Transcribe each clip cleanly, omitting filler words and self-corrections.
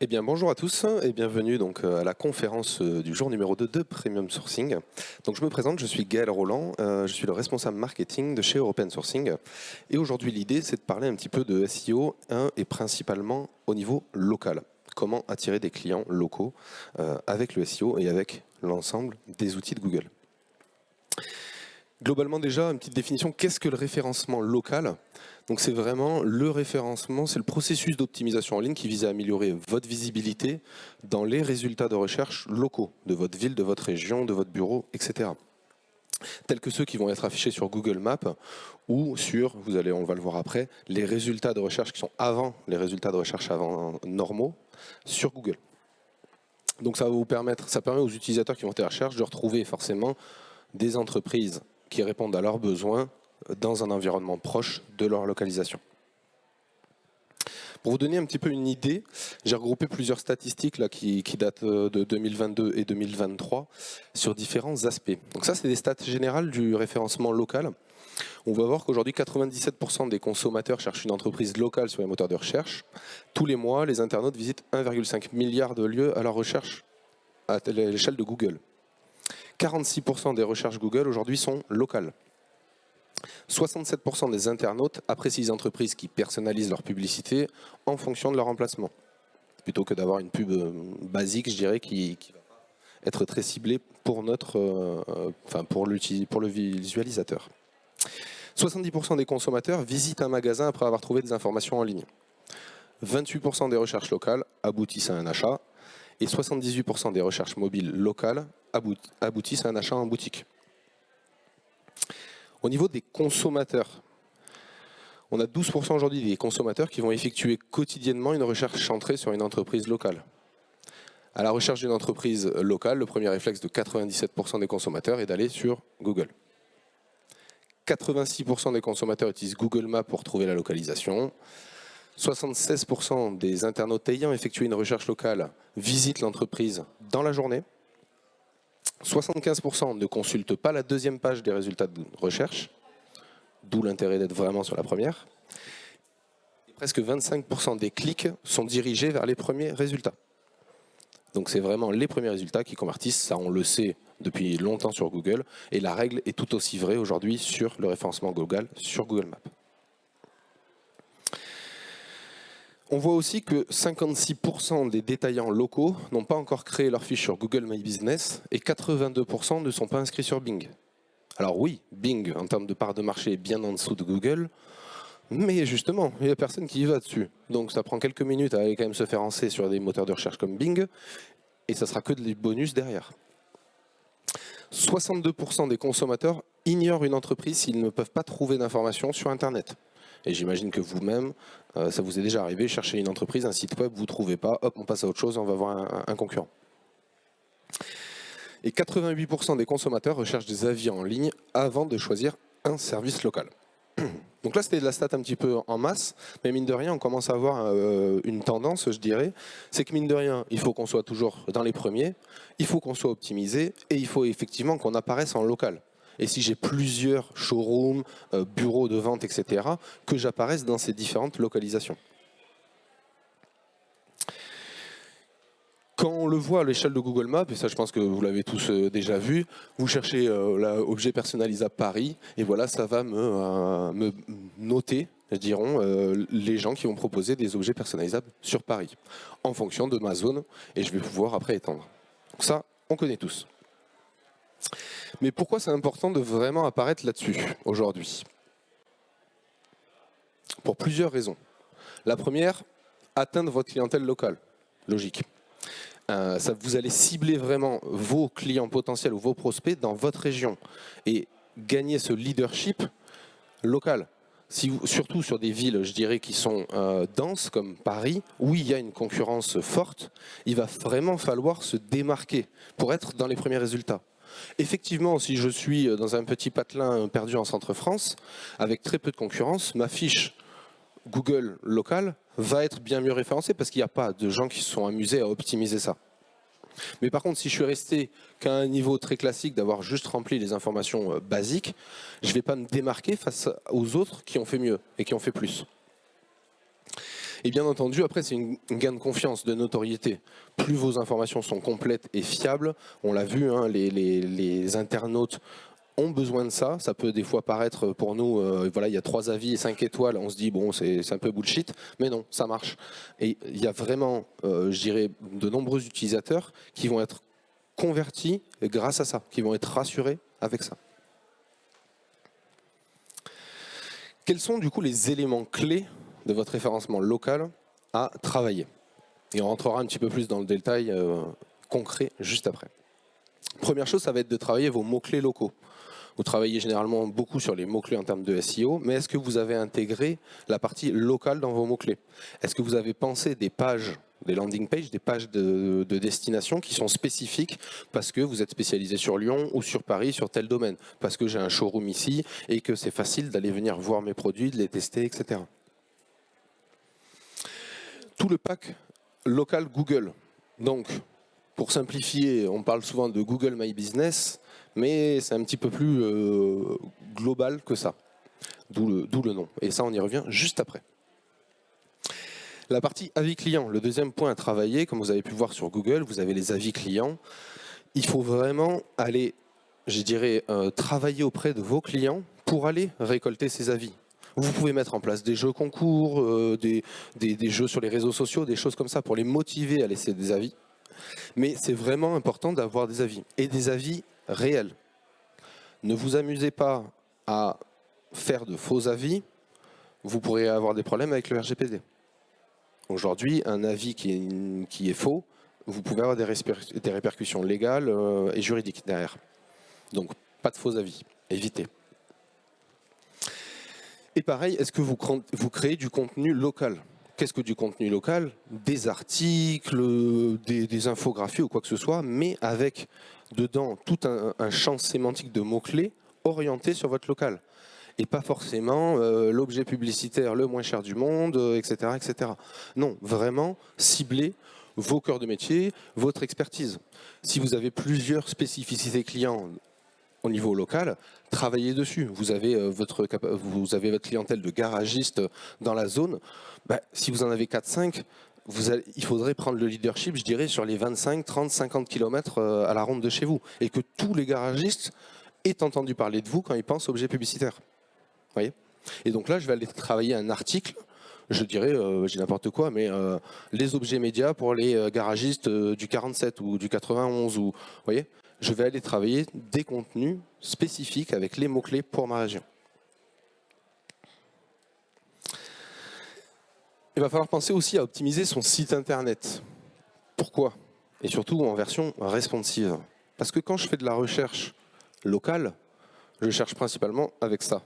Eh bien, bonjour à tous et bienvenue donc à la conférence du jour numéro 2 de Premium Sourcing. Donc, je me présente, je suis Gaël Roland, je suis le responsable marketing de chez European Sourcing. Et aujourd'hui, l'idée, c'est de parler un petit peu de SEO et principalement au niveau local. Comment attirer des clients locaux avec le SEO et avec l'ensemble des outils de Google. Globalement déjà, une petite définition, qu'est-ce que le référencement local? Donc c'est vraiment le référencement, c'est le processus d'optimisation en ligne qui vise à améliorer votre visibilité dans les résultats de recherche locaux de votre ville, de votre région, de votre bureau, etc. Tels que ceux qui vont être affichés sur Google Maps ou sur, on va le voir après, les résultats de recherche qui sont avant les résultats de recherche avant normaux sur Google. Donc ça permet aux utilisateurs qui vont faire la recherche de retrouver forcément des entreprises qui répondent à leurs besoins dans un environnement proche de leur localisation. Pour vous donner un petit peu une idée, j'ai regroupé plusieurs statistiques là, qui datent de 2022 et 2023 sur différents aspects. Donc ça, c'est des stats générales du référencement local. On va voir qu'aujourd'hui, 97% des consommateurs cherchent une entreprise locale sur les moteurs de recherche. Tous les mois, les internautes visitent 1,5 milliard de lieux à la recherche à l'échelle de Google. 46% des recherches Google aujourd'hui sont locales. 67% des internautes apprécient les entreprises qui personnalisent leur publicité en fonction de leur emplacement, plutôt que d'avoir une pub basique, je dirais, qui va être très ciblée pour pour le visualisateur. 70% des consommateurs visitent un magasin après avoir trouvé des informations en ligne. 28% des recherches locales aboutissent à un achat et 78% des recherches mobiles locales aboutissent à un achat en boutique. Au niveau des consommateurs, on a 12% aujourd'hui des consommateurs qui vont effectuer quotidiennement une recherche centrée sur une entreprise locale. À la recherche d'une entreprise locale, le premier réflexe de 97% des consommateurs est d'aller sur Google. 86% des consommateurs utilisent Google Maps pour trouver la localisation. 76% des internautes ayant effectué une recherche locale visitent l'entreprise dans la journée. 75% ne consultent pas la deuxième page des résultats de recherche, d'où l'intérêt d'être vraiment sur la première. Et presque 25% des clics sont dirigés vers les premiers résultats. Donc c'est vraiment les premiers résultats qui convertissent, ça on le sait depuis longtemps sur Google, et la règle est tout aussi vraie aujourd'hui sur le référencement Google, sur Google Maps. On voit aussi que 56% des détaillants locaux n'ont pas encore créé leur fiche sur Google My Business et 82% ne sont pas inscrits sur Bing. Alors oui, Bing, en termes de part de marché, est bien en dessous de Google, mais justement, il n'y a personne qui y va dessus. Donc ça prend quelques minutes à aller quand même se faire lancer sur des moteurs de recherche comme Bing, et ça sera que des bonus derrière. 62% des consommateurs ignorent une entreprise s'ils ne peuvent pas trouver d'informations sur Internet. Et j'imagine que vous-même, ça vous est déjà arrivé, chercher une entreprise, un site web, vous ne trouvez pas, hop, on passe à autre chose, on va voir un concurrent. Et 88% des consommateurs recherchent des avis en ligne avant de choisir un service local. Donc là, c'était de la stat un petit peu en masse, mais mine de rien, on commence à avoir une tendance, je dirais, c'est que mine de rien, il faut qu'on soit toujours dans les premiers, il faut qu'on soit optimisé, et il faut effectivement qu'on apparaisse en local. Et si j'ai plusieurs showrooms, bureaux de vente, etc., que j'apparaisse dans ces différentes localisations. Quand on le voit à l'échelle de Google Maps, et ça je pense que vous l'avez tous déjà vu, vous cherchez l'objet personnalisable Paris, et voilà, ça va me noter, diront, les gens qui vont proposer des objets personnalisables sur Paris, en fonction de ma zone, et je vais pouvoir après étendre. Donc ça, on connaît tous. Mais pourquoi c'est important de vraiment apparaître là-dessus aujourd'hui? Pour plusieurs raisons. La première, atteindre votre clientèle locale. Logique. Vous allez cibler vraiment vos clients potentiels ou vos prospects dans votre région et gagner ce leadership local. Surtout sur des villes, je dirais, qui sont denses comme Paris, où il y a une concurrence forte, il va vraiment falloir se démarquer pour être dans les premiers résultats. Effectivement, si je suis dans un petit patelin perdu en centre-France, avec très peu de concurrence, ma fiche Google locale va être bien mieux référencée parce qu'il n'y a pas de gens qui se sont amusés à optimiser ça. Mais par contre, si je suis resté qu'à un niveau très classique d'avoir juste rempli les informations basiques, je ne vais pas me démarquer face aux autres qui ont fait mieux et qui ont fait plus. Et bien entendu, après, c'est une gain de confiance, de notoriété. Plus vos informations sont complètes et fiables, on l'a vu, hein, les internautes ont besoin de ça. Ça peut des fois paraître pour nous, voilà, il y a 3 avis et 5 étoiles, on se dit bon, c'est un peu bullshit, mais non, ça marche. Et il y a vraiment, je dirais, de nombreux utilisateurs qui vont être convertis grâce à ça, qui vont être rassurés avec ça. Quels sont du coup les éléments clés de votre référencement local à travailler? Et on rentrera un petit peu plus dans le détail concret juste après. Première chose, ça va être de travailler vos mots-clés locaux. Vous travaillez généralement beaucoup sur les mots-clés en termes de SEO, mais est-ce que vous avez intégré la partie locale dans vos mots-clés? Est-ce que vous avez pensé des pages, des landing pages, des pages de destination qui sont spécifiques parce que vous êtes spécialisé sur Lyon ou sur Paris, sur tel domaine, parce que j'ai un showroom ici et que c'est facile d'aller venir voir mes produits, de les tester, etc. Tout le pack local Google. Donc, pour simplifier, on parle souvent de Google My Business, mais c'est un petit peu plus global que ça, d'où le nom. Et ça, on y revient juste après. La partie avis clients, le deuxième point à travailler, comme vous avez pu voir sur Google, vous avez les avis clients. Il faut vraiment aller, je dirais, travailler auprès de vos clients pour aller récolter ces avis. Vous pouvez mettre en place des jeux concours, des jeux sur les réseaux sociaux, des choses comme ça pour les motiver à laisser des avis. Mais c'est vraiment important d'avoir des avis, et des avis réels. Ne vous amusez pas à faire de faux avis, vous pourrez avoir des problèmes avec le RGPD. Aujourd'hui, un avis qui est faux, vous pouvez avoir des répercussions légales et juridiques derrière. Donc, pas de faux avis, évitez. Et pareil, est-ce que vous créez du contenu local? Qu'est-ce que du contenu local? Des articles, des infographies ou quoi que ce soit, mais avec dedans tout un champ sémantique de mots-clés orienté sur votre local. Et pas forcément l'objet publicitaire le moins cher du monde, etc., etc. Non, vraiment cibler vos cœurs de métier, votre expertise. Si vous avez plusieurs spécificités clients au niveau local, travaillez dessus. Vous avez votre clientèle de garagistes dans la zone. Bah, si vous en avez 4-5, il faudrait prendre le leadership, je dirais, sur les 25, 30, 50 km à la ronde de chez vous. Et que tous les garagistes aient entendu parler de vous quand ils pensent objet publicitaire. Vous voyez? Et donc là, je vais aller travailler un article, je dirais, j'ai n'importe quoi, mais les objets médias pour les garagistes du 47 ou du 91. Vous voyez? Je vais aller travailler des contenus spécifiques avec les mots-clés pour ma région. Il va falloir penser aussi à optimiser son site internet. Pourquoi? Et surtout en version responsive. Parce que quand je fais de la recherche locale, je cherche principalement avec ça.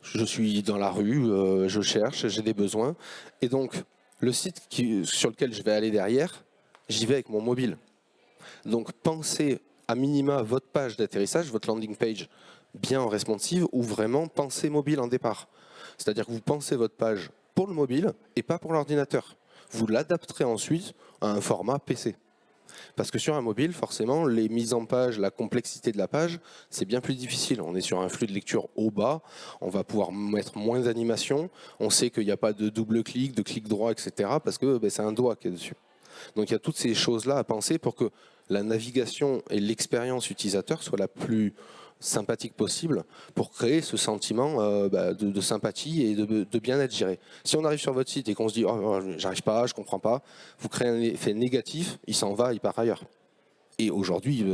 Je suis dans la rue, je cherche, j'ai des besoins. Et donc, le site sur lequel je vais aller derrière, j'y vais avec mon mobile. Donc, pensez à minima votre page d'atterrissage, votre landing page bien en responsive, ou vraiment pensez mobile en départ. C'est-à-dire que vous pensez votre page pour le mobile et pas pour l'ordinateur. Vous l'adapterez ensuite à un format PC. Parce que sur un mobile, forcément, les mises en page, la complexité de la page, c'est bien plus difficile. On est sur un flux de lecture au bas, on va pouvoir mettre moins d'animation, on sait qu'il n'y a pas de double clic, de clic droit, etc. parce que c'est un doigt qui est dessus. Donc il y a toutes ces choses-là à penser pour que la navigation et l'expérience utilisateur soient la plus sympathique possible pour créer ce sentiment de sympathie et de bien-être géré. Si on arrive sur votre site et qu'on se dit oh, j'arrive pas, je comprends pas, vous créez un effet négatif, il s'en va, il part ailleurs. Et aujourd'hui,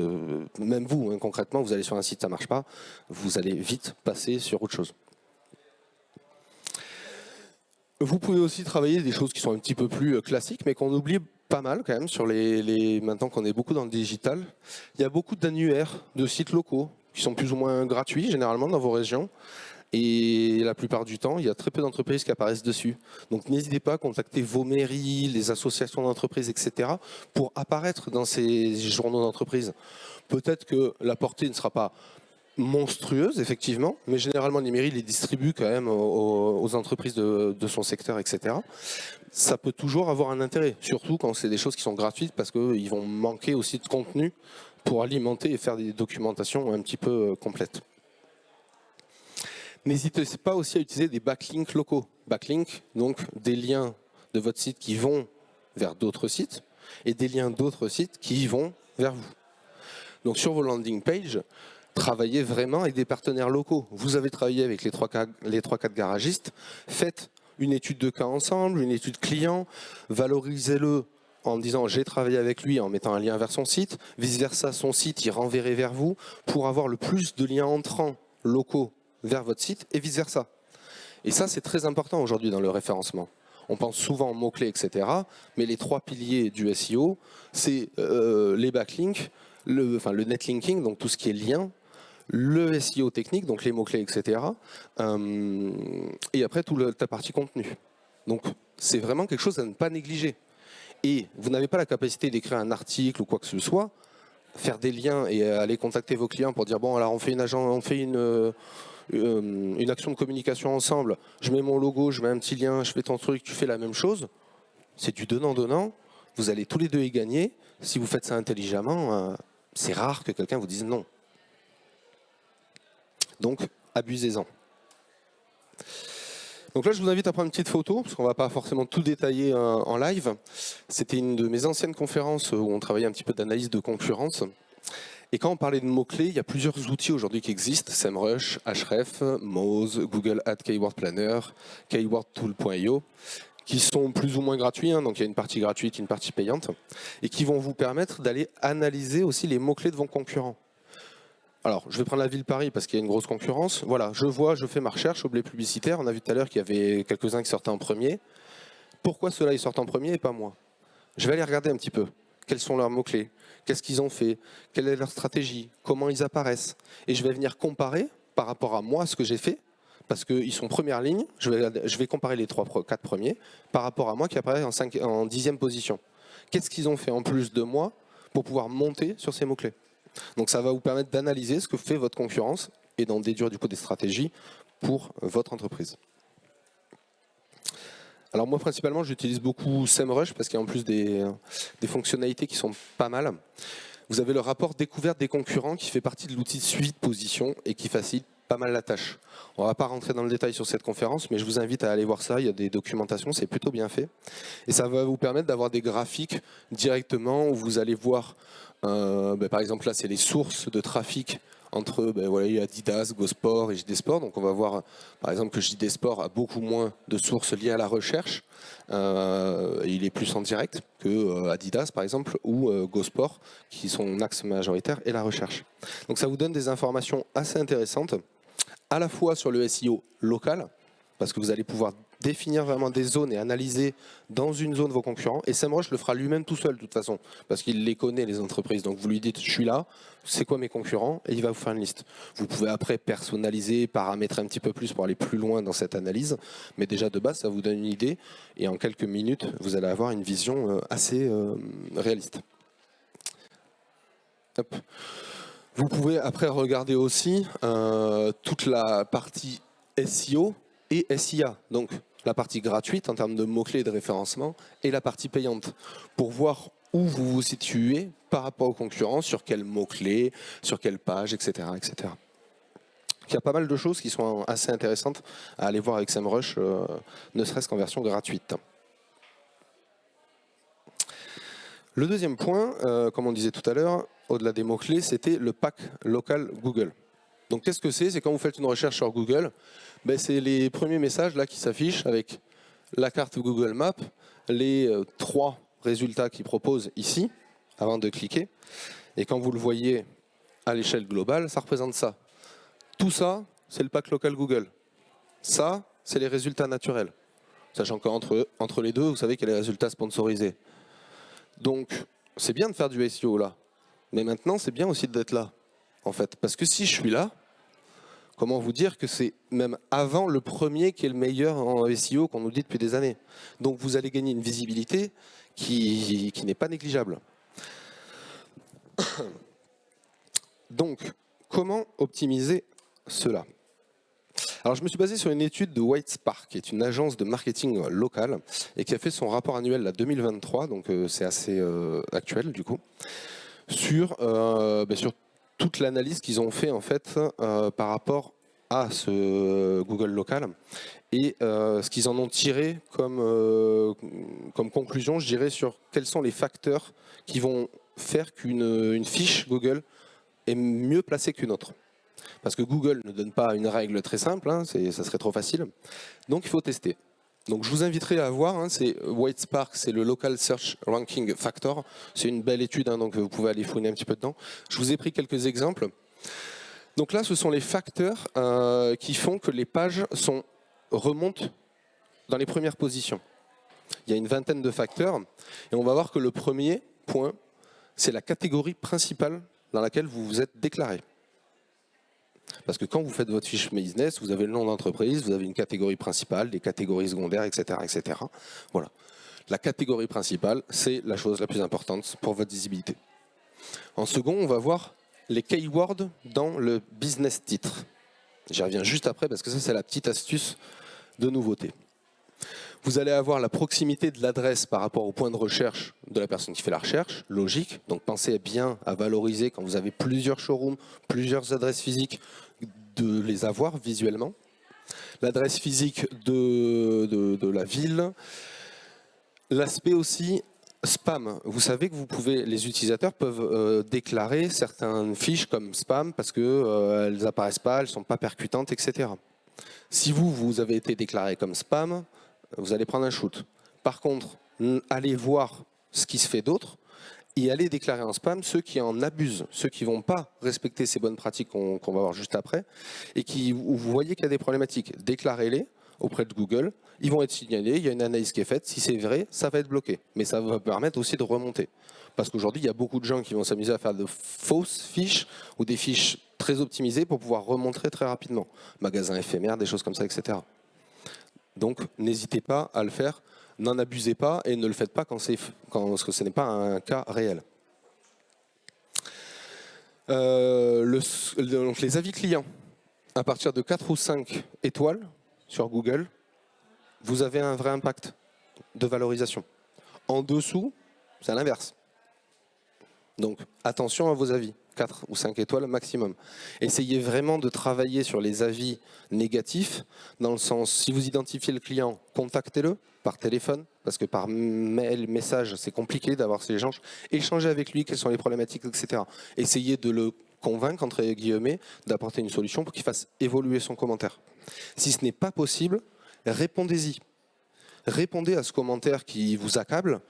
même vous, hein, concrètement, vous allez sur un site, ça marche pas, vous allez vite passer sur autre chose. Vous pouvez aussi travailler des choses qui sont un petit peu plus classiques, mais qu'on oublie pas mal quand même sur maintenant qu'on est beaucoup dans le digital. Il y a beaucoup d'annuaires de sites locaux qui sont plus ou moins gratuits généralement dans vos régions. Et la plupart du temps, il y a très peu d'entreprises qui apparaissent dessus. Donc n'hésitez pas à contacter vos mairies, les associations d'entreprises, etc. pour apparaître dans ces journaux d'entreprise. Peut-être que la portée ne sera pas monstrueuse, effectivement, mais généralement les mairies les distribuent quand même aux entreprises de son secteur, etc. Ça peut toujours avoir un intérêt, surtout quand c'est des choses qui sont gratuites, parce qu'ils vont manquer aussi de contenu pour alimenter et faire des documentations un petit peu complètes. N'hésitez pas aussi à utiliser des backlinks locaux. Backlinks, donc des liens de votre site qui vont vers d'autres sites et des liens d'autres sites qui vont vers vous. Donc sur vos landing pages, travaillez vraiment avec des partenaires locaux. Vous avez travaillé avec les 3-4 garagistes, faites une étude de cas ensemble, une étude client, valorisez-le en disant j'ai travaillé avec lui en mettant un lien vers son site, vice-versa son site il renverrait vers vous pour avoir le plus de liens entrants locaux vers votre site et vice-versa. Et ça c'est très important aujourd'hui dans le référencement. On pense souvent aux mots-clés, etc. Mais les 3 piliers du SEO, c'est les backlinks, le netlinking, donc tout ce qui est lien, le SEO technique, donc les mots-clés, etc. Et après, toute la partie contenu. Donc, c'est vraiment quelque chose à ne pas négliger. Et vous n'avez pas la capacité d'écrire un article ou quoi que ce soit, faire des liens et aller contacter vos clients pour dire bon, alors on fait une action de communication ensemble, je mets mon logo, je mets un petit lien, je fais ton truc, tu fais la même chose. C'est du donnant-donnant. Vous allez tous les deux y gagner. Si vous faites ça intelligemment, c'est rare que quelqu'un vous dise non. Donc, abusez-en. Donc là, je vous invite à prendre une petite photo, parce qu'on ne va pas forcément tout détailler en live. C'était une de mes anciennes conférences où on travaillait un petit peu d'analyse de concurrence. Et quand on parlait de mots-clés, il y a plusieurs outils aujourd'hui qui existent. SEMrush, Ahref, Moz, Google Ad Keyword Planner, keywordtool.io, qui sont plus ou moins gratuits. Donc il y a une partie gratuite, une partie payante, et qui vont vous permettre d'aller analyser aussi les mots-clés de vos concurrents. Alors, je vais prendre la ville Paris parce qu'il y a une grosse concurrence. Voilà, je fais ma recherche au blé publicitaire. On a vu tout à l'heure qu'il y avait quelques-uns qui sortaient en premier. Pourquoi ceux-là, ils sortent en premier et pas moi? Je vais aller regarder un petit peu. Quels sont leurs mots-clés? Qu'est-ce qu'ils ont fait? Quelle est leur stratégie? Comment ils apparaissent? Et je vais venir comparer par rapport à moi ce que j'ai fait, parce qu'ils sont première ligne. Je vais comparer les 3-4 premiers par rapport à moi qui apparaît en 10e position. Qu'est-ce qu'ils ont fait en plus de moi pour pouvoir monter sur ces mots-clés? Donc ça va vous permettre d'analyser ce que fait votre concurrence et d'en déduire du coup des stratégies pour votre entreprise. Alors moi principalement j'utilise beaucoup SEMrush parce qu'il y a en plus des fonctionnalités qui sont pas mal. Vous avez le rapport découverte des concurrents qui fait partie de l'outil de suivi de position et qui facilite pas mal la tâche. On ne va pas rentrer dans le détail sur cette conférence, mais je vous invite à aller voir ça, il y a des documentations, c'est plutôt bien fait. Et ça va vous permettre d'avoir des graphiques directement où vous allez voir, par exemple là c'est les sources de trafic entre Adidas, GoSport et JD Sport. Donc on va voir par exemple que JD Sport a beaucoup moins de sources liées à la recherche. Il est plus en direct que Adidas par exemple ou GoSport qui son axe majoritaire est la recherche. Donc ça vous donne des informations assez intéressantes à la fois sur le SEO local parce que vous allez pouvoir définir vraiment des zones et analyser dans une zone vos concurrents. Et SEMrush le fera lui-même tout seul de toute façon, parce qu'il les connaît les entreprises. Donc vous lui dites, je suis là, c'est quoi mes concurrents? Et il va vous faire une liste. Vous pouvez après personnaliser, paramétrer un petit peu plus pour aller plus loin dans cette analyse. Mais déjà de base, ça vous donne une idée. Et en quelques minutes, vous allez avoir une vision assez réaliste. Hop. Vous pouvez après regarder aussi toute la partie SEO et SIA. Donc la partie gratuite en termes de mots-clés et de référencement et la partie payante pour voir où vous vous situez par rapport aux concurrents, sur quels mots-clés, sur quelle page, etc., etc. Il y a pas mal de choses qui sont assez intéressantes à aller voir avec SEMrush, ne serait-ce qu'en version gratuite. Le deuxième point, comme on disait tout à l'heure, au-delà des mots-clés, c'était le pack local Google. Donc qu'est-ce que c'est? C'est quand vous faites une recherche sur Google, c'est les premiers messages là qui s'affichent avec la carte Google Maps, les 3 résultats qu'ils proposent ici, avant de cliquer. Et quand vous le voyez à l'échelle globale, ça représente ça. Tout ça, c'est le pack local Google. Ça, c'est les résultats naturels. Sachant qu'entre les deux, vous savez qu'il y a les résultats sponsorisés. Donc, c'est bien de faire du SEO là. Mais maintenant, c'est bien aussi d'être là, en fait. Parce que si je suis là, comment vous dire que c'est même avant le premier qui est le meilleur en SEO qu'on nous dit depuis des années. Donc vous allez gagner une visibilité qui n'est pas négligeable. Donc, comment optimiser cela? Alors je me suis basé sur une étude de Whitespark, qui est une agence de marketing locale, et qui a fait son rapport annuel là, 2023, donc c'est assez actuel du coup, sur toute l'analyse qu'ils ont fait en fait par rapport à ce Google local. Et ce qu'ils en ont tiré comme conclusion, je dirais, sur quels sont les facteurs qui vont faire qu'une fiche Google est mieux placée qu'une autre. Parce que Google ne donne pas une règle très simple, hein, ça serait trop facile. Donc il faut tester. Donc je vous inviterai à voir, hein, c'est Whitespark, c'est le Local Search Ranking Factor. C'est une belle étude, hein, donc vous pouvez aller fouiner un petit peu dedans. Je vous ai pris quelques exemples. Donc là, ce sont les facteurs qui font que les pages remontent dans les premières positions. Il y a une vingtaine de facteurs, et on va voir que le premier point, c'est la catégorie principale dans laquelle vous vous êtes déclaré. Parce que quand vous faites votre fiche business, vous avez le nom d'entreprise, vous avez une catégorie principale, des catégories secondaires, etc., etc. Voilà. La catégorie principale, c'est la chose la plus importante pour votre visibilité. En second, on va voir les keywords dans le business titre. J'y reviens juste après parce que ça, c'est la petite astuce de nouveauté. Vous allez avoir la proximité de l'adresse par rapport au point de recherche de la personne qui fait la recherche, logique. Donc pensez bien à valoriser quand vous avez plusieurs showrooms, plusieurs adresses physiques, de les avoir visuellement. L'adresse physique de la ville. L'aspect aussi spam. Vous savez que les utilisateurs peuvent déclarer certaines fiches comme spam parce qu'elles n'apparaissent pas, elles ne sont pas percutantes, etc. Si vous avez été déclaré comme spam, vous allez prendre un shoot. Par contre, allez voir ce qui se fait d'autre et allez déclarer en spam ceux qui en abusent, ceux qui ne vont pas respecter ces bonnes pratiques qu'on va voir juste après et où vous voyez qu'il y a des problématiques. Déclarez-les auprès de Google, ils vont être signalés, il y a une analyse qui est faite, si c'est vrai, ça va être bloqué. Mais ça va permettre aussi de remonter. Parce qu'aujourd'hui, il y a beaucoup de gens qui vont s'amuser à faire de fausses fiches ou des fiches très optimisées pour pouvoir remontrer très rapidement. Magasins éphémères, des choses comme ça, etc. Donc, n'hésitez pas à le faire, n'en abusez pas et ne le faites pas quand ce n'est pas un cas réel. Donc les avis clients, à partir de 4 ou 5 étoiles sur Google, vous avez un vrai impact de valorisation. En dessous, c'est l'inverse. Donc, attention à vos avis. 4 ou 5 étoiles maximum. Essayez vraiment de travailler sur les avis négatifs, dans le sens, si vous identifiez le client, contactez-le par téléphone, parce que par mail, message, c'est compliqué d'avoir ces échanges. Échangez avec lui, quelles sont les problématiques, etc. Essayez de le convaincre, entre guillemets, d'apporter une solution pour qu'il fasse évoluer son commentaire. Si ce n'est pas possible, répondez-y. Répondez à ce commentaire qui vous accable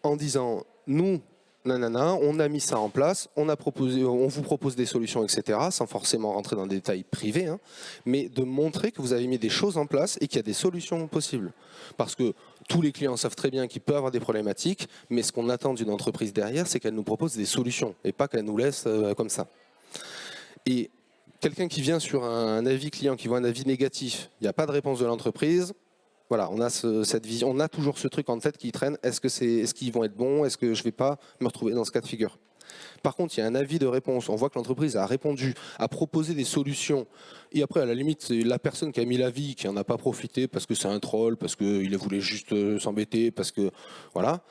en disant « Nous, nanana, on a mis ça en place, on vous propose des solutions, etc. » sans forcément rentrer dans des détails privés, hein, mais de montrer que vous avez mis des choses en place et qu'il y a des solutions possibles. Parce que tous les clients savent très bien qu'il peut avoir des problématiques, mais ce qu'on attend d'une entreprise derrière, c'est qu'elle nous propose des solutions et pas qu'elle nous laisse comme ça. Et quelqu'un qui vient sur un avis client, qui voit un avis négatif, il n'y a pas de réponse de l'entreprise. Voilà, on a cette vision, on a toujours ce truc en tête qui traîne. Est-ce qu'ils vont être bons? Est-ce que je ne vais pas me retrouver dans ce cas de figure? Par contre, il y a un avis de réponse. On voit que l'entreprise a répondu, a proposé des solutions. Et après, à la limite, c'est la personne qui a mis l'avis qui n'en a pas profité parce que c'est un troll, parce qu'il voulait juste s'embêter, parce que voilà.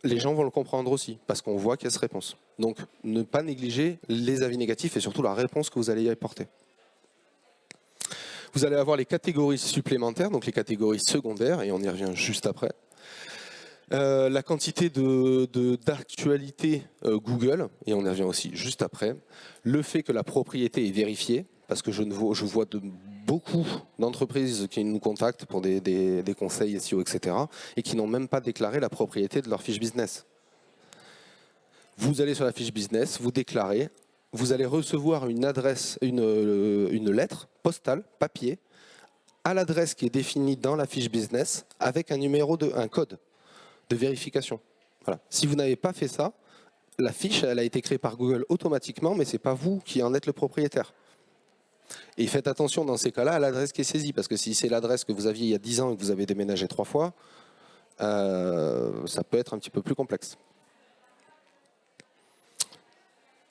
Les gens vont le comprendre aussi, parce qu'on voit qu'il y a cette réponse. Donc, ne pas négliger les avis négatifs et surtout la réponse que vous allez y apporter. Vous allez avoir les catégories supplémentaires, donc les catégories secondaires, et on y revient juste après. La quantité d'actualité Google, et on y revient aussi juste après. Le fait que la propriété est vérifiée, parce que je vois beaucoup d'entreprises qui nous contactent pour des conseils SEO, etc., et qui n'ont même pas déclaré la propriété de leur fiche business. Vous allez sur la fiche business, vous déclarez, vous allez recevoir une adresse, une lettre postale, papier, à l'adresse qui est définie dans la fiche business, avec un code de vérification. Voilà. Si vous n'avez pas fait ça, la fiche elle a été créée par Google automatiquement, mais ce n'est pas vous qui en êtes le propriétaire. Et faites attention dans ces cas-là à l'adresse qui est saisie, parce que si c'est l'adresse que vous aviez il y a 10 ans et que vous avez déménagé 3 fois, ça peut être un petit peu plus complexe.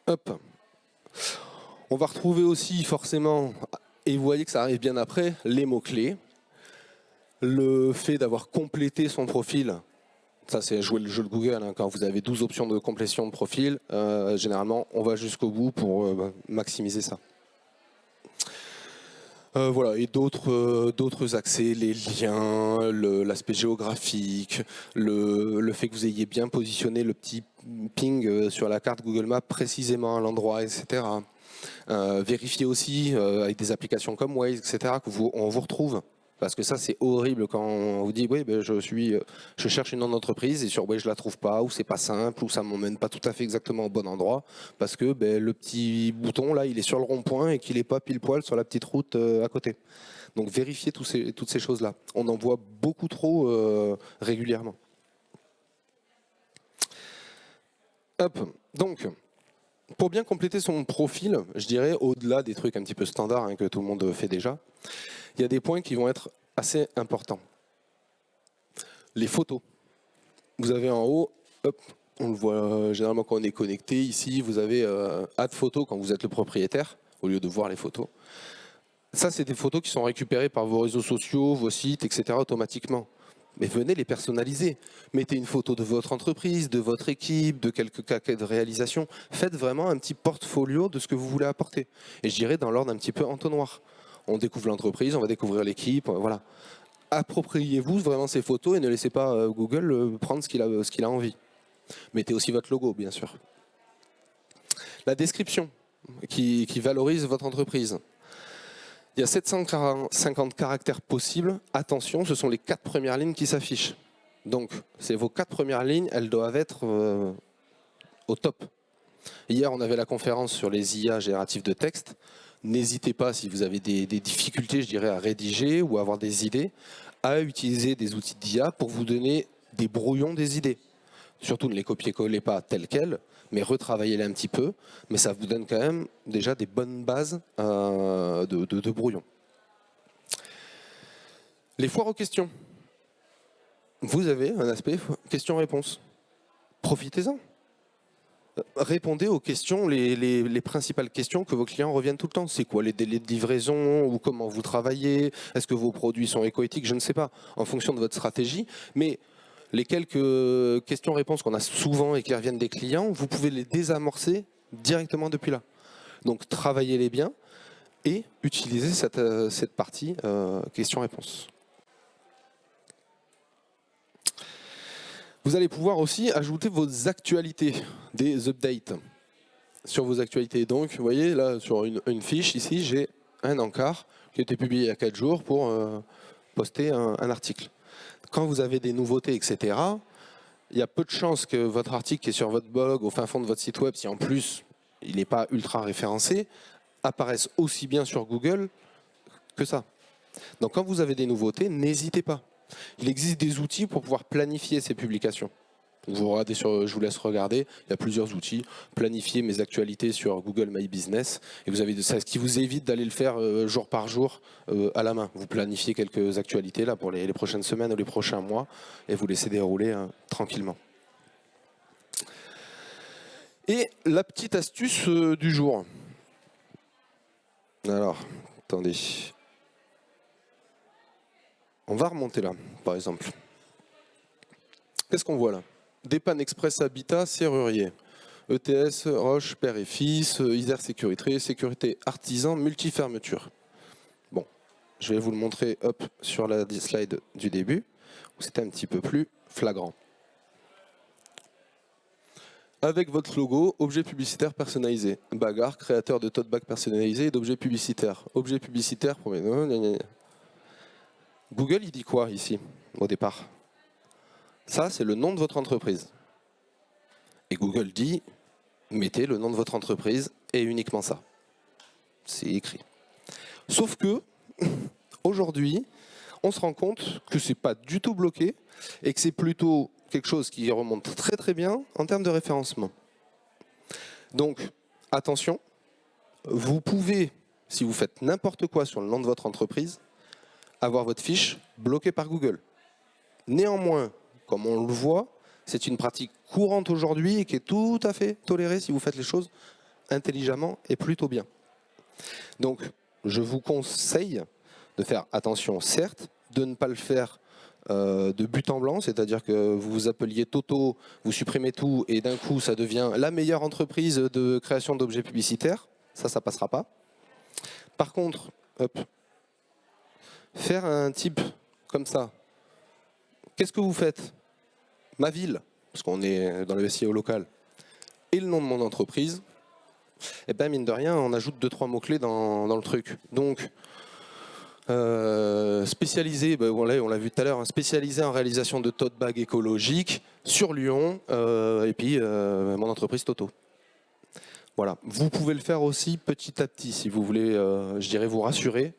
Hop. On va retrouver aussi forcément, et vous voyez que ça arrive bien après, les mots-clés. Le fait d'avoir complété son profil, ça c'est jouer le jeu de Google, hein, quand vous avez 12 options de complétion de profil, généralement on va jusqu'au bout pour maximiser ça. Voilà, et d'autres accès, les liens, l'aspect géographique, le fait que vous ayez bien positionné le petit ping sur la carte Google Maps précisément à l'endroit, etc. Vérifiez aussi avec des applications comme Waze, etc., on vous retrouve. Parce que ça, c'est horrible quand on vous dit, oui, ben, je cherche une entreprise et sur Waze, je la trouve pas, ou c'est pas simple, ou ça m'emmène pas tout à fait exactement au bon endroit, parce que ben, le petit bouton, là, il est sur le rond-point et qu'il n'est pas pile poil sur la petite route à côté. Donc vérifiez toutes ces choses-là. On en voit beaucoup trop régulièrement. Hop, donc, pour bien compléter son profil, je dirais, au-delà des trucs un petit peu standards hein, que tout le monde fait déjà, il y a des points qui vont être assez importants. Les photos. Vous avez en haut, hop, on le voit généralement quand on est connecté, ici vous avez Add photo quand vous êtes le propriétaire, au lieu de voir les photos. Ça, c'est des photos qui sont récupérées par vos réseaux sociaux, vos sites, etc. automatiquement. Mais venez les personnaliser. Mettez une photo de votre entreprise, de votre équipe, de quelques cas de réalisation. Faites vraiment un petit portfolio de ce que vous voulez apporter. Et je dirais dans l'ordre un petit peu entonnoir. On découvre l'entreprise, on va découvrir l'équipe, voilà. Appropriez-vous vraiment ces photos et ne laissez pas Google prendre ce qu'il a envie. Mettez aussi votre logo, bien sûr. La description qui valorise votre entreprise. Il y a 750 caractères possibles. Attention, ce sont les 4 premières lignes qui s'affichent. Donc, c'est vos 4 premières lignes, elles doivent être au top. Hier, on avait la conférence sur les IA génératives de texte. N'hésitez pas, si vous avez des difficultés, je dirais, à rédiger ou à avoir des idées, à utiliser des outils d'IA pour vous donner des brouillons des idées. Surtout, ne les copiez-collez pas telles quelles, mais retravaillez-les un petit peu. Mais ça vous donne quand même déjà des bonnes bases de brouillons. Les foires aux questions. Vous avez un aspect questions-réponses. Profitez-en. Répondez aux questions, les principales questions que vos clients reviennent tout le temps. C'est quoi les délais de livraison ou comment vous travaillez? Est-ce que vos produits sont éco-éthiques? Je ne sais pas, en fonction de votre stratégie. Mais les quelques questions-réponses qu'on a souvent et qui reviennent des clients, vous pouvez les désamorcer directement depuis là. Donc travaillez-les bien et utilisez cette partie questions-réponses. Vous allez pouvoir aussi ajouter vos actualités, des updates sur vos actualités. Donc, vous voyez, là, sur une fiche, ici, j'ai un encart qui a été publié il y a 4 jours pour poster un article. Quand vous avez des nouveautés, etc., il y a peu de chances que votre article qui est sur votre blog, au fin fond de votre site web, si en plus il n'est pas ultra référencé, apparaisse aussi bien sur Google que ça. Donc, quand vous avez des nouveautés, n'hésitez pas. Il existe des outils pour pouvoir planifier ces publications. Vous regardez je vous laisse regarder, il y a plusieurs outils. Planifier mes actualités sur Google My Business. Et vous avez ça, ce qui vous évite d'aller le faire jour par jour à la main. Vous planifiez quelques actualités là, pour les prochaines semaines ou les prochains mois et vous laissez dérouler tranquillement. Et la petite astuce du jour. Alors, attendez. On va remonter là, par exemple. Qu'est-ce qu'on voit là? Dépanne Express Habitat Serrurier. ETS, Roche, Père et Fils, Isère Sécurité, Sécurité Artisan, Multifermeture. Bon, je vais vous le montrer hop, sur la slide du début, où c'était un petit peu plus flagrant. Avec votre logo, objet publicitaire personnalisé. Bagarre, créateur de tote bag personnalisé et d'objets publicitaires. Objet publicitaire, pour Google, il dit quoi ici, au départ? Ça, c'est le nom de votre entreprise. Et Google dit, mettez le nom de votre entreprise et uniquement ça. C'est écrit. Sauf que, aujourd'hui, on se rend compte que ce n'est pas du tout bloqué et que c'est plutôt quelque chose qui remonte très très bien en termes de référencement. Donc, attention, vous pouvez, si vous faites n'importe quoi sur le nom de votre entreprise, avoir votre fiche bloquée par Google. Néanmoins, comme on le voit, c'est une pratique courante aujourd'hui et qui est tout à fait tolérée si vous faites les choses intelligemment et plutôt bien. Donc, je vous conseille de faire attention, certes, de ne pas le faire de but en blanc, c'est-à-dire que vous vous appeliez Toto, vous supprimez tout et d'un coup ça devient la meilleure entreprise de création d'objets publicitaires. Ça passera pas. Par contre, hop, faire un type comme ça. Qu'est-ce que vous faites? Ma ville, parce qu'on est dans le SEO local, et le nom de mon entreprise. Et bien mine de rien, on ajoute 2-3 mots-clés dans le truc. Donc, spécialisé, ben, on l'a vu tout à l'heure, hein, spécialisé en réalisation de tote bags écologiques sur Lyon, et puis mon entreprise Toto. Voilà. Vous pouvez le faire aussi petit à petit, si vous voulez, je dirais, vous rassurer.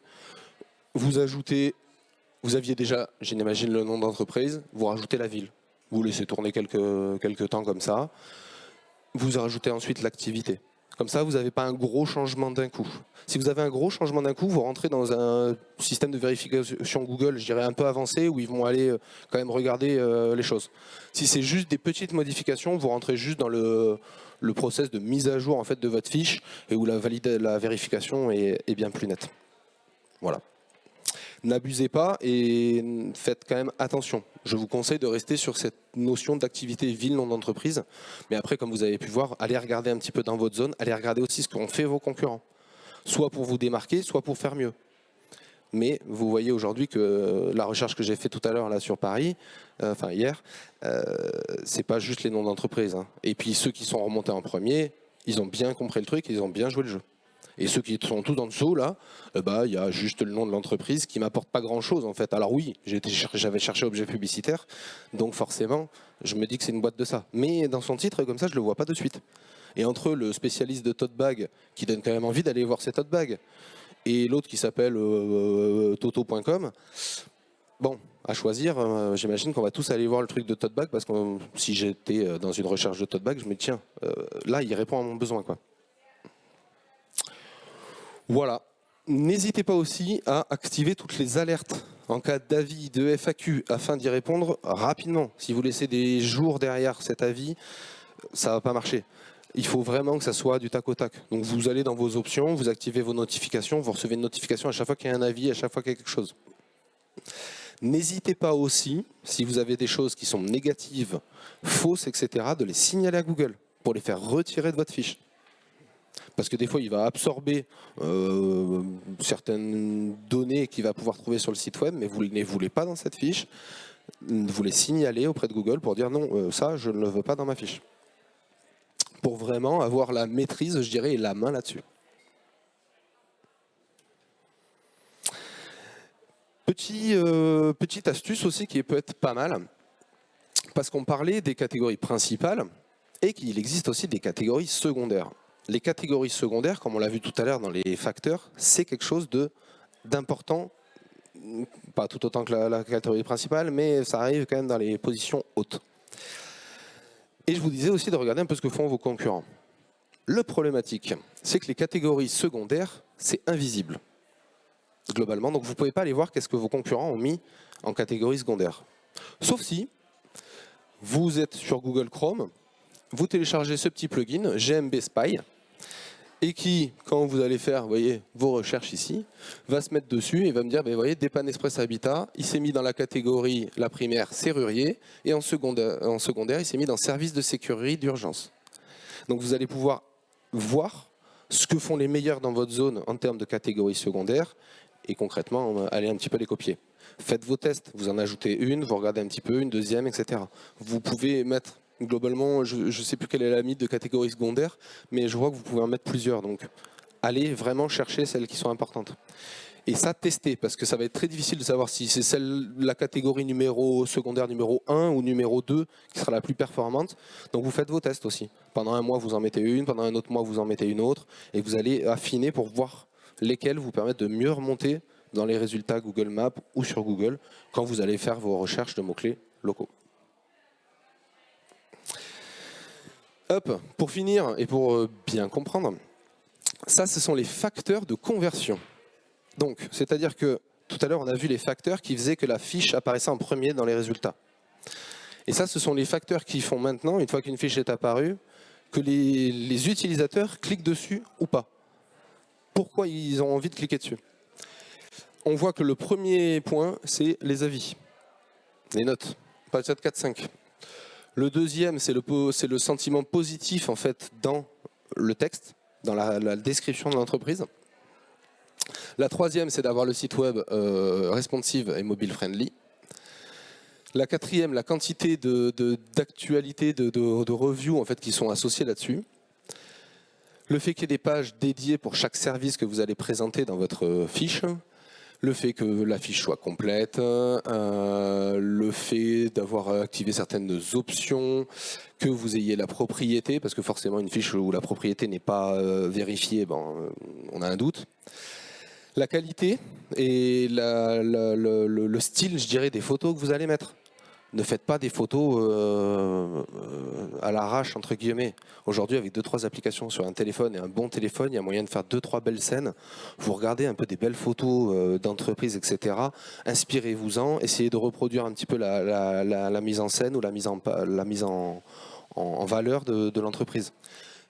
Vous ajoutez, vous aviez déjà, j'imagine, le nom d'entreprise, vous rajoutez la ville. Vous laissez tourner quelques temps comme ça. Vous rajoutez ensuite l'activité. Comme ça, vous n'avez pas un gros changement d'un coup. Si vous avez un gros changement d'un coup, vous rentrez dans un système de vérification Google, je dirais un peu avancé, où ils vont aller quand même regarder les choses. Si c'est juste des petites modifications, vous rentrez juste dans le process de mise à jour en fait, de votre fiche, et où la vérification est bien plus nette. Voilà. N'abusez pas et faites quand même attention. Je vous conseille de rester sur cette notion d'activité ville, nom d'entreprise. Mais après, comme vous avez pu voir, allez regarder un petit peu dans votre zone, allez regarder aussi ce qu'ont fait vos concurrents. Soit pour vous démarquer, soit pour faire mieux. Mais vous voyez aujourd'hui que la recherche que j'ai faite tout à l'heure là sur Paris, enfin hier, c'est pas juste les noms d'entreprise. Hein. Et puis ceux qui sont remontés en premier, ils ont bien compris le truc, ils ont bien joué le jeu. Et ceux qui sont tout en dessous, là, il y a juste le nom de l'entreprise qui m'apporte pas grand-chose, en fait. Alors oui, j'avais cherché objet publicitaire, donc forcément, je me dis que c'est une boîte de ça. Mais dans son titre, comme ça, je le vois pas de suite. Et entre le spécialiste de tote bag, qui donne quand même envie d'aller voir ces tote bags, et l'autre qui s'appelle toto.com, bon, à choisir, j'imagine qu'on va tous aller voir le truc de tote bag, parce que si j'étais dans une recherche de tote bag, je me dis, tiens, là, il répond à mon besoin, quoi. Voilà. N'hésitez pas aussi à activer toutes les alertes en cas d'avis de FAQ afin d'y répondre rapidement. Si vous laissez des jours derrière cet avis, ça ne va pas marcher. Il faut vraiment que ça soit du tac au tac. Donc vous allez dans vos options, vous activez vos notifications, vous recevez une notification à chaque fois qu'il y a un avis, à chaque fois qu'il y a quelque chose. N'hésitez pas aussi, si vous avez des choses qui sont négatives, fausses, etc., de les signaler à Google pour les faire retirer de votre fiche. Parce que des fois, il va absorber certaines données qu'il va pouvoir trouver sur le site web, mais vous ne les voulez pas dans cette fiche. Vous les signalez auprès de Google pour dire non, ça, je ne le veux pas dans ma fiche. Pour vraiment avoir la maîtrise, je dirais, et la main là-dessus. Petite astuce aussi qui peut être pas mal, parce qu'on parlait des catégories principales et qu'il existe aussi des catégories secondaires. Les catégories secondaires, comme on l'a vu tout à l'heure dans les facteurs, c'est quelque chose d'important, pas tout autant que la catégorie principale, mais ça arrive quand même dans les positions hautes. Et je vous disais aussi de regarder un peu ce que font vos concurrents. Le problématique, c'est que les catégories secondaires, c'est invisible, globalement. Donc vous ne pouvez pas aller voir qu'est-ce que vos concurrents ont mis en catégorie secondaire. Sauf si vous êtes sur Google Chrome, vous téléchargez ce petit plugin, GMB Spy, et qui, quand vous allez faire, vous voyez, vos recherches ici, va se mettre dessus et va me dire, vous voyez, Dépanne Express Habitat, il s'est mis dans la catégorie, la primaire, serrurier, et en secondaire il s'est mis dans service de sécurité d'urgence. Donc vous allez pouvoir voir ce que font les meilleurs dans votre zone en termes de catégorie secondaire, et concrètement, allez un petit peu les copier. Faites vos tests, vous en ajoutez une, vous regardez un petit peu, une deuxième, etc. Vous pouvez mettre... Globalement, je ne sais plus quelle est la limite de catégorie secondaire, mais je vois que vous pouvez en mettre plusieurs. Donc, allez vraiment chercher celles qui sont importantes. Et ça, testez, parce que ça va être très difficile de savoir si c'est la catégorie secondaire numéro 1 ou numéro 2 qui sera la plus performante. Donc, vous faites vos tests aussi. Pendant un mois, vous en mettez une, pendant un autre mois, vous en mettez une autre, et vous allez affiner pour voir lesquelles vous permettent de mieux remonter dans les résultats Google Maps ou sur Google quand vous allez faire vos recherches de mots-clés locaux. Hop, pour finir et pour bien comprendre, ça ce sont les facteurs de conversion. Donc, c'est-à-dire que tout à l'heure on a vu les facteurs qui faisaient que la fiche apparaissait en premier dans les résultats. Et ça ce sont les facteurs qui font maintenant, une fois qu'une fiche est apparue, que les utilisateurs cliquent dessus ou pas. Pourquoi ils ont envie de cliquer dessus? On voit que le premier point c'est les avis, les notes, page 4, 4, 5. Le deuxième, c'est le sentiment positif en fait dans le texte, dans la description de l'entreprise. La troisième, c'est d'avoir le site web responsive et mobile friendly. La quatrième, la quantité d'actualités, de reviews en fait, qui sont associées là-dessus. Le fait qu'il y ait des pages dédiées pour chaque service que vous allez présenter dans votre fiche. Le fait que la fiche soit complète, le fait d'avoir activé certaines options, que vous ayez la propriété, parce que forcément une fiche où la propriété n'est pas vérifiée, on a un doute. La qualité et le style, je dirais, des photos que vous allez mettre. Ne faites pas des photos à l'arrache, entre guillemets. Aujourd'hui, avec 2-3 applications sur un téléphone et un bon téléphone, il y a moyen de faire 2-3 belles scènes. Vous regardez un peu des belles photos d'entreprise, etc. Inspirez-vous-en, essayez de reproduire un petit peu la mise en scène ou la mise en valeur de l'entreprise.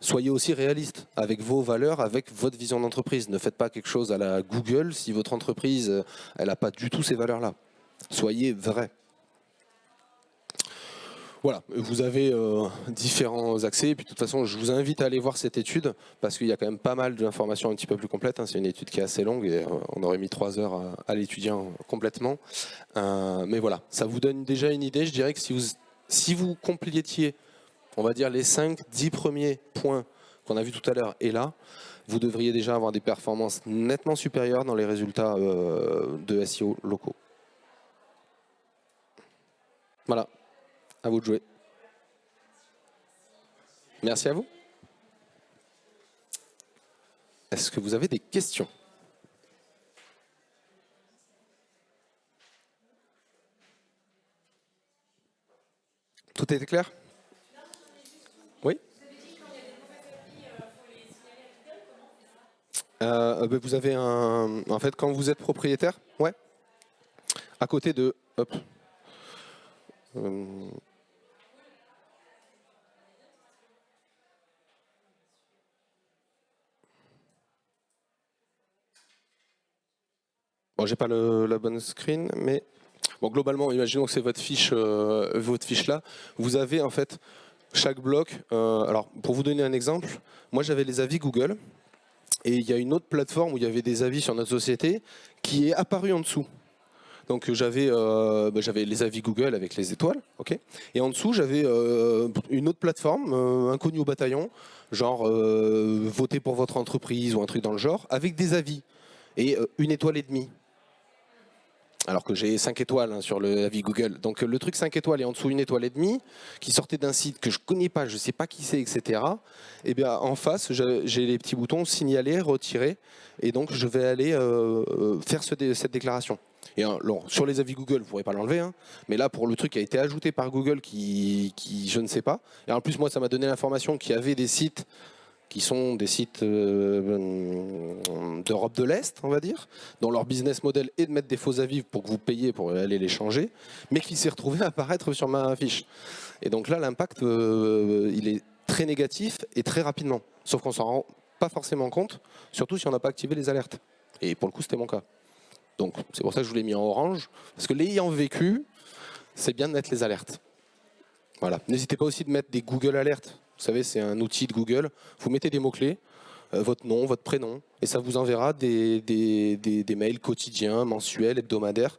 Soyez aussi réaliste avec vos valeurs, avec votre vision d'entreprise. Ne faites pas quelque chose à la Google si votre entreprise elle n'a pas du tout ces valeurs-là. Soyez vrai. Voilà, vous avez différents accès, et puis de toute façon je vous invite à aller voir cette étude, parce qu'il y a quand même pas mal d'informations un petit peu plus complètes, hein. C'est une étude qui est assez longue, et on aurait mis 3 heures à l'étudier complètement. Mais voilà, ça vous donne déjà une idée. Je dirais que si vous complétiez, on va dire les 5-10 premiers points qu'on a vus tout à l'heure, et là, vous devriez déjà avoir des performances nettement supérieures dans les résultats de SEO locaux. Voilà. À vous de jouer. Merci à vous. Est-ce que vous avez des questions? Tout était clair? Oui. Vous avez en fait, quand vous êtes propriétaire, ouais. À côté de, hop. Bon, j'ai pas la bonne screen, mais bon, globalement, imaginons que c'est votre fiche là. Vous avez en fait chaque bloc. Alors, pour vous donner un exemple, moi j'avais les avis Google, et il y a une autre plateforme où il y avait des avis sur notre société qui est apparue en dessous. Donc j'avais les avis Google avec les étoiles, ok. Et en dessous j'avais une autre plateforme, inconnue au bataillon, genre votez pour votre entreprise ou un truc dans le genre, avec des avis et 1,5 étoile. Alors que j'ai 5 étoiles hein, sur le avis Google. Donc le truc 5 étoiles et en dessous 1,5 étoile, qui sortait d'un site que je connais pas, je sais pas qui c'est, etc. Et bien en face, j'ai les petits boutons signaler, retirer, et donc je vais aller faire cette déclaration. Et sur les avis Google, vous ne pourrez pas l'enlever, hein, mais là pour le truc qui a été ajouté par Google, qui je ne sais pas. Et en plus moi ça m'a donné l'information qu'il y avait des sites qui sont des sites d'Europe de l'Est, on va dire, dont leur business model est de mettre des faux avis pour que vous payiez pour aller les changer, mais qui s'est retrouvé à apparaître sur ma fiche. Et donc là, l'impact, il est très négatif et très rapidement. Sauf qu'on s'en rend pas forcément compte, surtout si on n'a pas activé les alertes. Et pour le coup, c'était mon cas. Donc c'est pour ça que je vous l'ai mis en orange, parce que l'ayant vécu, c'est bien de mettre les alertes. Voilà. N'hésitez pas aussi de mettre des Google Alerts. Vous savez, c'est un outil de Google. Vous mettez des mots-clés, votre nom, votre prénom, et ça vous enverra des mails quotidiens, mensuels, hebdomadaires,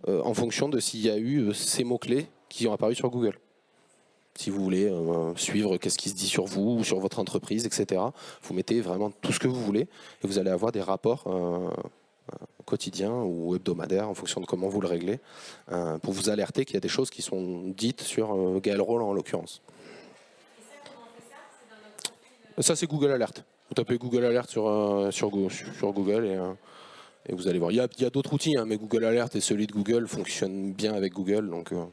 en fonction de s'il y a eu ces mots-clés qui ont apparu sur Google. Si vous voulez suivre qu'est-ce qui se dit sur vous, ou sur votre entreprise, etc., vous mettez vraiment tout ce que vous voulez, et vous allez avoir des rapports quotidiens ou hebdomadaires, en fonction de comment vous le réglez, pour vous alerter qu'il y a des choses qui sont dites sur Gaël Roland en l'occurrence. Ça, c'est Google Alert. Vous tapez Google Alert sur Google et vous allez voir. Il y a d'autres outils, hein, mais Google Alert et celui de Google fonctionnent bien avec Google, donc on ne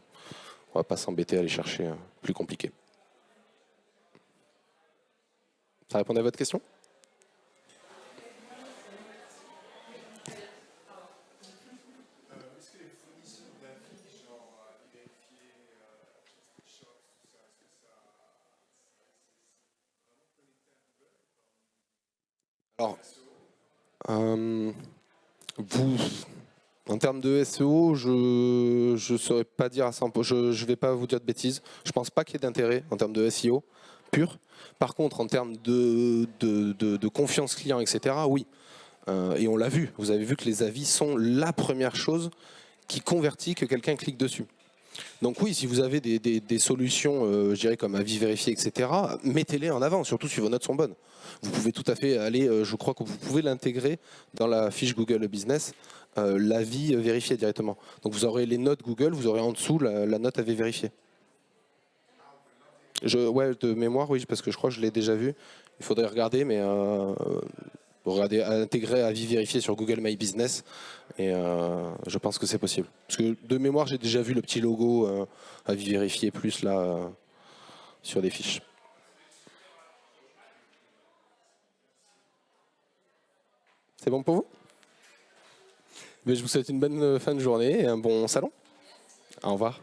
va pas s'embêter à aller chercher plus compliqué. Ça répond à votre question ? Alors, en termes de SEO, je ne saurais pas dire à 100%, je ne vais pas vous dire de bêtises. Je ne pense pas qu'il y ait d'intérêt en termes de SEO pur. Par contre, en termes de confiance client, etc., oui. Et on l'a vu, vous avez vu que les avis sont la première chose qui convertit que quelqu'un clique dessus. Donc oui, si vous avez des solutions, je dirais comme avis vérifié, etc., mettez-les en avant, surtout si vos notes sont bonnes. Vous pouvez tout à fait aller, je crois que vous pouvez l'intégrer dans la fiche Google Business, l'avis vérifié directement. Donc vous aurez les notes Google, vous aurez en dessous la note avis vérifié. Ouais, de mémoire, oui, parce que je crois que je l'ai déjà vu. Il faudrait regarder, mais regardez, intégrer avis vérifié sur Google My Business, et je pense que c'est possible. Parce que de mémoire, j'ai déjà vu le petit logo avis vérifié plus là sur des fiches. C'est bon pour vous? Mais je vous souhaite une bonne fin de journée et un bon salon. Au revoir.